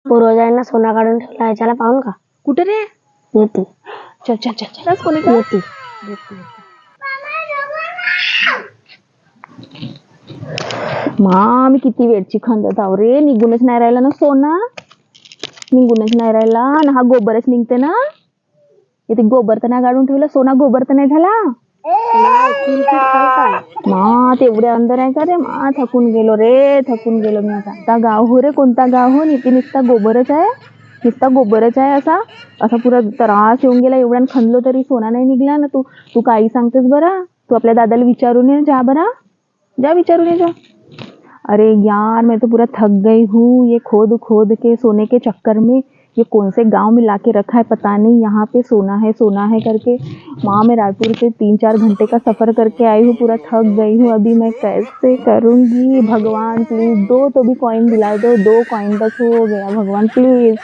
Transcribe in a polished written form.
पूर्वजांना सोना काढून ठेवला ह्याच्याला पाहून का? कुठे रे? येते चल चल चल चल कोणी का? येते मा मी किती वेळची खंदत आहो रे, निघूनच नाही राहिला ना सोना, निघूनच नाही राहिला. आणि हा गोबरच निघते ना, इथे गोबर तर नाही काढून ठेवलं, सोना गोबर तर नाही झाला मा. तेवढे अंदर आहे का रे मा? थकून गेलो रे, थकून गेलो मी. आता गाव हो रे, कोणता गाव हो? इथे नुसता गोबरच आहे, नुसता गोबरच आहे. असा असा पुरा त्रास येऊन गेला. एवढ्या खणलो तरी सोना नाही निघला ना. तू तू काही सांगतेस बरं? तू आपल्या दादाला विचारून ये, जा बरा, जा विचारून ये जा. अरे यार मैं तो पूरा थक गई हूँ ये खोद खोद के सोने के चक्कर में. ये कौन से गांव में लाके रखा है पता नहीं, यहाँ पे सोना है करके. माँ मैं रायपुर से 3-4 घंटे का सफर करके आई हूँ, पूरा थक गई हूँ. अभी मैं कैसे करूँगी? भगवान प्लीज 2 तो भी कॉइन दिला दो, 2 कॉइन बस हो गया भगवान प्लीज.